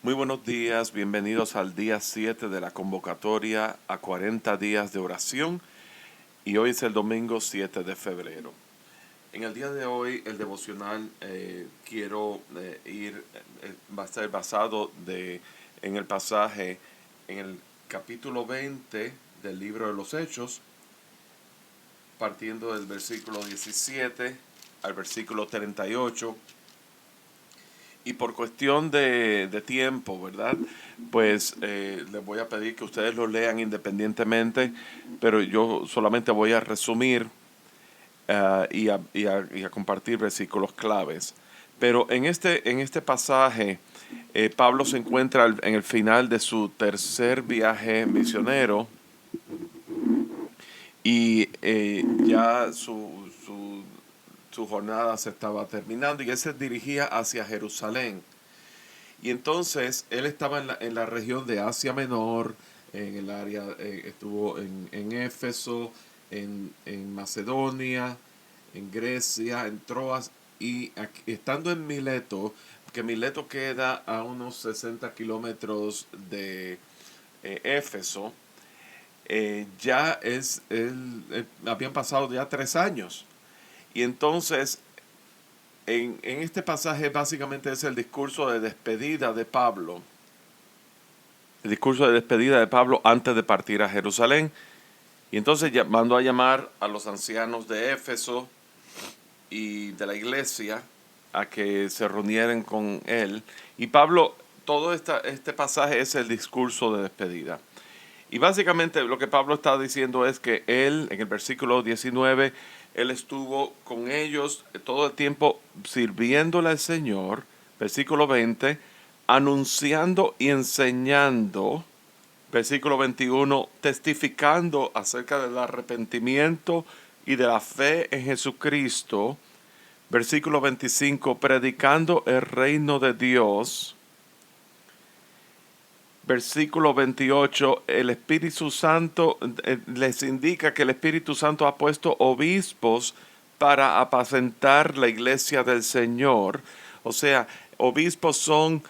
Muy buenos días, bienvenidos al día 7 de la convocatoria a 40 días de oración y hoy es el domingo 7 de febrero. En el día de hoy el devocional va a estar basado en el pasaje en el capítulo 20 del libro de los Hechos, partiendo del versículo 17 al versículo 38. Y por cuestión de tiempo, ¿verdad? Pues les voy a pedir que ustedes lo lean independientemente, pero yo solamente voy a resumir y a compartir versículos claves. Pero en este pasaje, Pablo se encuentra en el final de su tercer viaje misionero y ya su jornada se estaba terminando y él se dirigía hacia Jerusalén. Y entonces él estaba en la región de Asia Menor, en el área, estuvo en Éfeso, en Macedonia, en Grecia, en Troas y estando en Mileto, que Mileto queda a unos 60 kilómetros de Éfeso, habían pasado ya 3 años. Y entonces en este pasaje básicamente es el discurso de despedida de Pablo. El discurso de despedida de Pablo antes de partir a Jerusalén. Y entonces mandó a llamar a los ancianos de Éfeso y de la iglesia a que se reunieran con él. Y Pablo, todo este pasaje es el discurso de despedida. Y básicamente lo que Pablo está diciendo es que él, en el versículo 19, él estuvo con ellos todo el tiempo sirviéndole al Señor, versículo 20, anunciando y enseñando, versículo 21, testificando acerca del arrepentimiento y de la fe en Jesucristo, versículo 25, predicando el reino de Dios. Versículo 28, el Espíritu Santo les indica que el Espíritu Santo ha puesto obispos para apacentar la iglesia del Señor. O sea, obispos son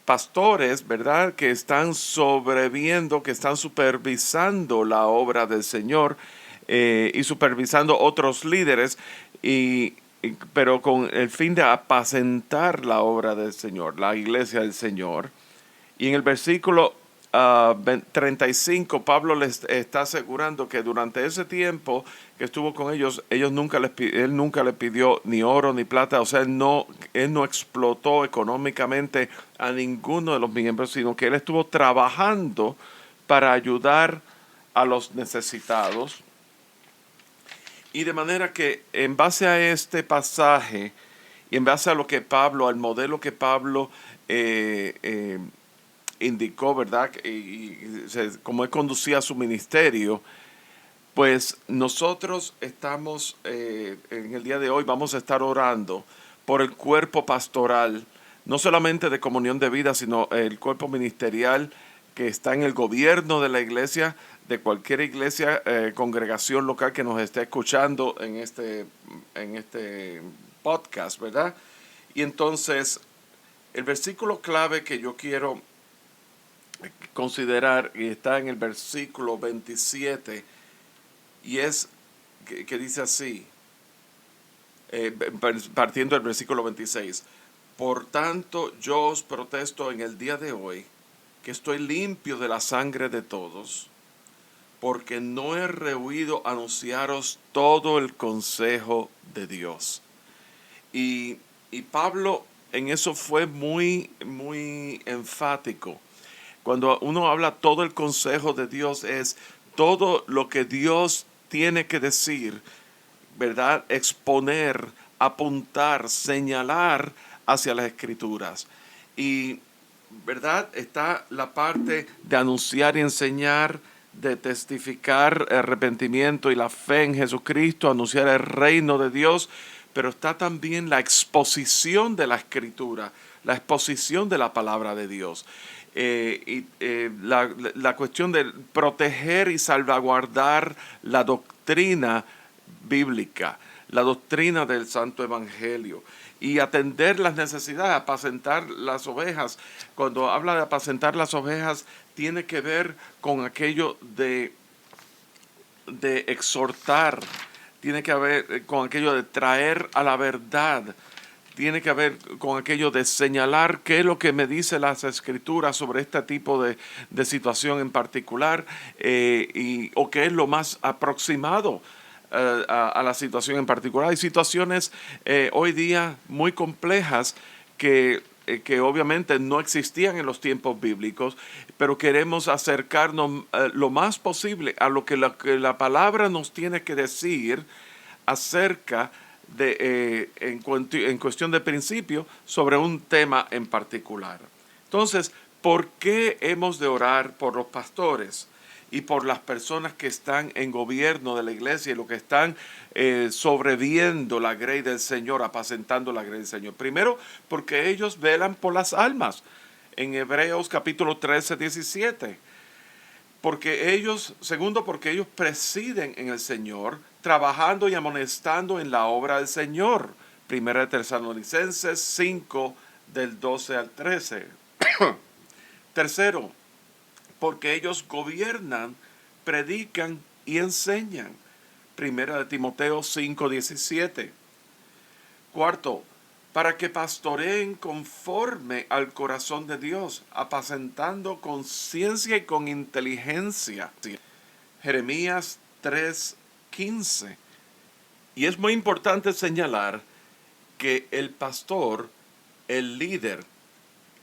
pastores, ¿verdad? Que están sobreviendo, que están supervisando la obra del Señor y supervisando otros líderes, pero con el fin de apacentar la obra del Señor, la iglesia del Señor. Y en el versículo 35, Pablo les está asegurando que durante ese tiempo que estuvo con ellos, él nunca les pidió ni oro ni plata, o sea, él no explotó económicamente a ninguno de los miembros, sino que él estuvo trabajando para ayudar a los necesitados. Y de manera que en base a este pasaje y en base a lo que Pablo, al modelo que Pablo indicó, ¿verdad? Como él conducía su ministerio, pues nosotros estamos, en el día de hoy vamos a estar orando por el cuerpo pastoral, no solamente de Comunión de Vida, sino el cuerpo ministerial que está en el gobierno de la iglesia, de cualquier iglesia, congregación local que nos esté escuchando en este podcast, ¿verdad? Y entonces, el versículo clave que yo quiero considerar, y está en el versículo 27, y es que dice así, partiendo del versículo 26, por tanto yo os protesto en el día de hoy que estoy limpio de la sangre de todos, porque no he rehuido anunciaros todo el consejo de Dios. Y Pablo en eso fue muy, muy enfático. Cuando uno habla todo el consejo de Dios, es todo lo que Dios tiene que decir, ¿verdad? Exponer, apuntar, señalar hacia las Escrituras. Y, ¿verdad? Está la parte de anunciar y enseñar, de testificar el arrepentimiento y la fe en Jesucristo, anunciar el reino de Dios, pero está también la exposición de la Escritura, la exposición de la palabra de Dios. La cuestión de proteger y salvaguardar la doctrina bíblica, la doctrina del Santo Evangelio. y atender las necesidades, apacentar las ovejas. Cuando habla de apacentar las ovejas, tiene que ver con aquello de exhortar, tiene que ver con aquello de traer a la verdad, tiene que ver con aquello de señalar qué es lo que me dice las escrituras sobre este tipo de situación en particular, o qué es lo más aproximado a la situación en particular. Hay situaciones hoy día muy complejas que obviamente no existían en los tiempos bíblicos, pero queremos acercarnos lo más posible a lo que la palabra nos tiene que decir acerca de, en cuestión de principio, sobre un tema en particular. Entonces, ¿por qué hemos de orar por los pastores y por las personas que están en gobierno de la iglesia y los que están sobreviviendo la grey del Señor, apacentando la grey del Señor? Primero, porque ellos velan por las almas. En Hebreos capítulo 13, 17. Segundo, porque ellos presiden en el Señor, trabajando y amonestando en la obra del Señor. Primera de Tesalonicenses 5, del 12 al 13. Tercero, porque ellos gobiernan, predican y enseñan. Primera de Timoteo 5, 17. Cuarto, para que pastoreen conforme al corazón de Dios, apacentando con ciencia y con inteligencia. Jeremías 3:15. Y es muy importante señalar que el pastor, el líder,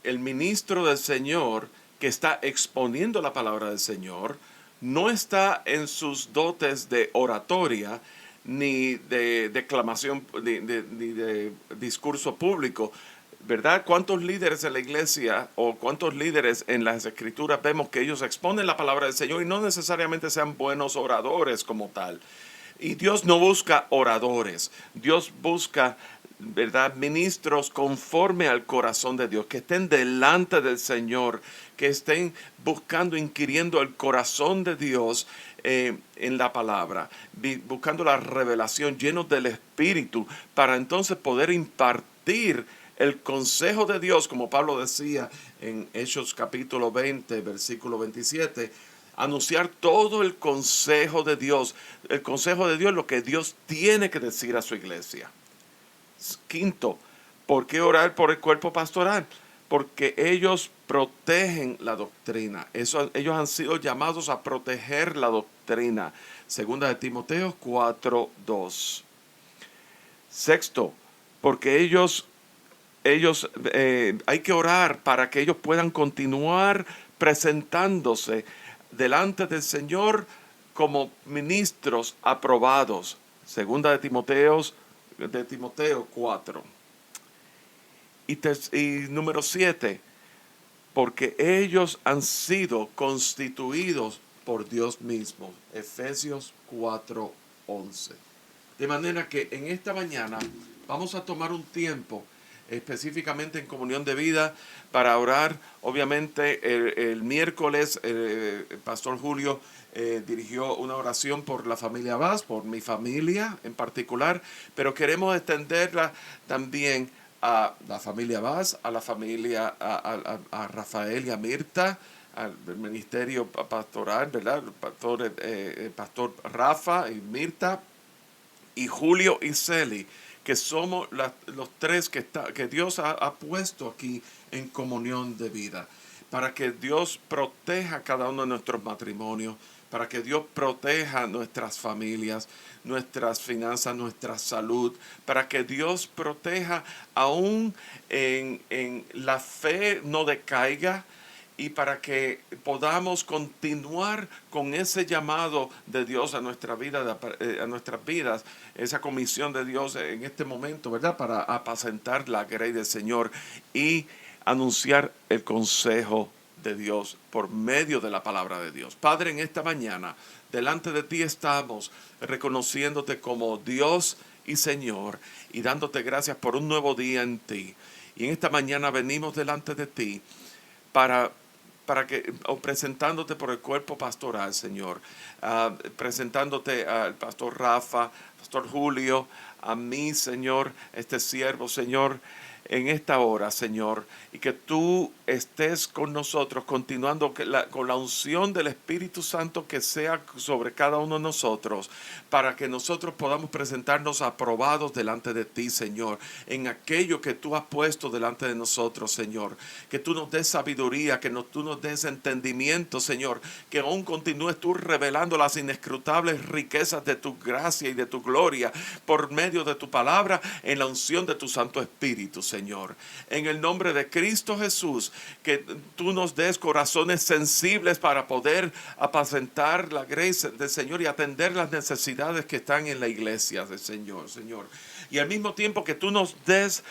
el ministro del Señor que está exponiendo la palabra del Señor, no está en sus dotes de oratoria, ni de declamación, ni de discurso público, ¿verdad? ¿Cuántos líderes en la iglesia o cuántos líderes en las escrituras vemos que ellos exponen la palabra del Señor y no necesariamente sean buenos oradores como tal? Y Dios no busca oradores, Dios busca, ¿verdad?, ministros conforme al corazón de Dios, que estén delante del Señor, que estén buscando, inquiriendo el corazón de Dios en la palabra, buscando la revelación, llenos del Espíritu, para entonces poder impartir el consejo de Dios, como Pablo decía en Hechos capítulo 20, versículo 27, anunciar todo el consejo de Dios. El consejo de Dios es lo que Dios tiene que decir a su iglesia. Quinto, ¿por qué orar por el cuerpo pastoral? Porque ellos protegen la doctrina. Ellos han sido llamados a proteger la doctrina. Segunda de Timoteo 4:2. Sexto, porque ellos hay que orar para que ellos puedan continuar presentándose delante del Señor como ministros aprobados. Segunda de Timoteo 4. Y número 7, porque ellos han sido constituidos por Dios mismo. Efesios 4:11. De manera que en esta mañana vamos a tomar un tiempo específicamente en Comunión de Vida para orar. Obviamente el miércoles el pastor Julio dirigió una oración por la familia Vaz, por mi familia en particular, pero queremos extenderla también a la familia Vaz, a la familia, a Rafael y a Mirta, al ministerio pastoral, ¿verdad? Pastor Rafa y Mirta, y Julio y Celi, que somos los tres que Dios ha puesto aquí en Comunión de Vida, para que Dios proteja cada uno de nuestros matrimonios, para que Dios proteja nuestras familias, nuestras finanzas, nuestra salud, para que Dios proteja aún en la fe no decaiga, y para que podamos continuar con ese llamado de Dios a nuestra vida, a nuestras vidas, esa comisión de Dios en este momento, ¿verdad?, para apacentar la grey del Señor y anunciar el consejo de Dios por medio de la palabra de Dios. Padre, en esta mañana, delante de ti estamos reconociéndote como Dios y Señor y dándote gracias por un nuevo día en ti. Y en esta mañana venimos delante de ti presentándote por el cuerpo pastoral, Señor, presentándote al pastor Rafa, pastor Julio, a mí, Señor, este siervo, Señor, en esta hora, Señor, y que tú estés con nosotros, continuando con la unción del Espíritu Santo que sea sobre cada uno de nosotros, para que nosotros podamos presentarnos aprobados delante de ti, Señor, en aquello que tú has puesto delante de nosotros, Señor. Que tú nos des sabiduría, tú nos des entendimiento, Señor, que aún continúes tú revelando las inescrutables riquezas de tu gracia y de tu gloria por medio de tu palabra en la unción de tu Santo Espíritu, Señor. En el nombre de Cristo Jesús, que tú nos des corazones sensibles para poder apacentar la gracia del Señor y atender las necesidades que están en la iglesia del Señor, Señor. Y al mismo tiempo que tú nos des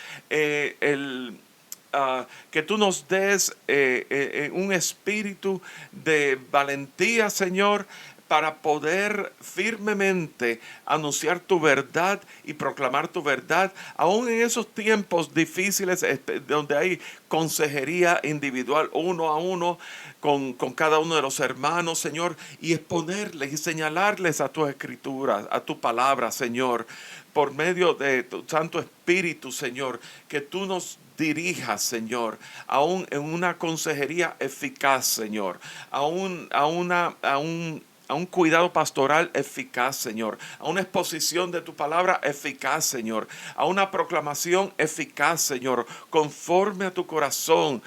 un espíritu de valentía, Señor, para poder firmemente anunciar tu verdad y proclamar tu verdad, aún en esos tiempos difíciles donde hay consejería individual uno a uno con cada uno de los hermanos, Señor, y exponerles y señalarles a tus escrituras, a tu palabra, Señor, por medio de tu Santo Espíritu, Señor, que tú nos dirijas, Señor, aún en una consejería eficaz, Señor, a un cuidado pastoral eficaz, Señor, a una exposición de tu palabra eficaz, Señor, a una proclamación eficaz, Señor, conforme a tu corazón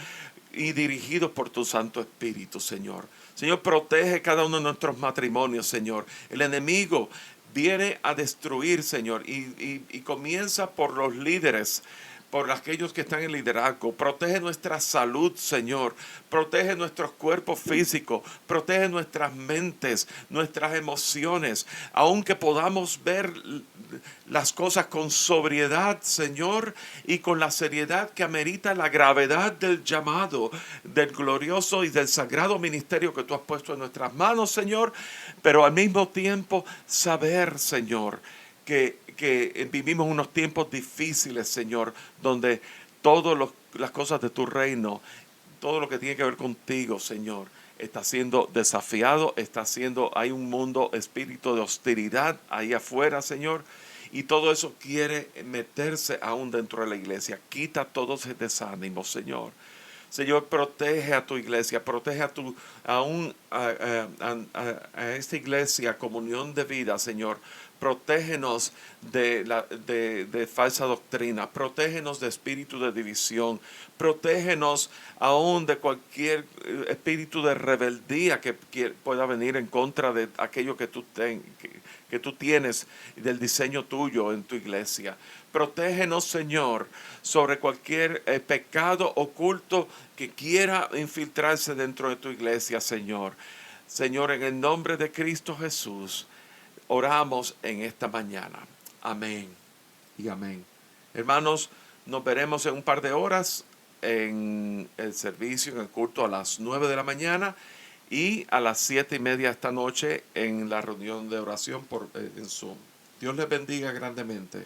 y dirigido por tu Santo Espíritu, Señor. Señor, protege cada uno de nuestros matrimonios, Señor. El enemigo viene a destruir, Señor, y comienza por los líderes, por aquellos que están en liderazgo. Protege nuestra salud, Señor. Protege nuestros cuerpos físicos. Protege nuestras mentes, nuestras emociones. Aunque podamos ver las cosas con sobriedad, Señor, y con la seriedad que amerita la gravedad del llamado, del glorioso y del sagrado ministerio que tú has puesto en nuestras manos, Señor. Pero al mismo tiempo saber, Señor, que vivimos unos tiempos difíciles, Señor, donde todas las cosas de tu reino, todo lo que tiene que ver contigo, Señor, está siendo desafiado, hay un mundo, espíritu de hostilidad ahí afuera, Señor, y todo eso quiere meterse aún dentro de la iglesia. Quita todo ese desánimo, Señor. Señor, protege a tu iglesia, protege a esta iglesia, comunión de vida, Señor. Protégenos de falsa doctrina, protégenos de espíritu de división, protégenos aún de cualquier espíritu de rebeldía que pueda venir en contra de aquello que tú tienes y del diseño tuyo en tu iglesia. Protégenos, Señor, sobre cualquier pecado oculto que quiera infiltrarse dentro de tu iglesia, Señor. Señor, en el nombre de Cristo Jesús, oramos en esta mañana. Amén y amén. Hermanos, nos veremos en un par de horas en el servicio, en el culto a las 9 de la mañana y a las 7:30 esta noche en la reunión de oración en Zoom. Dios les bendiga grandemente.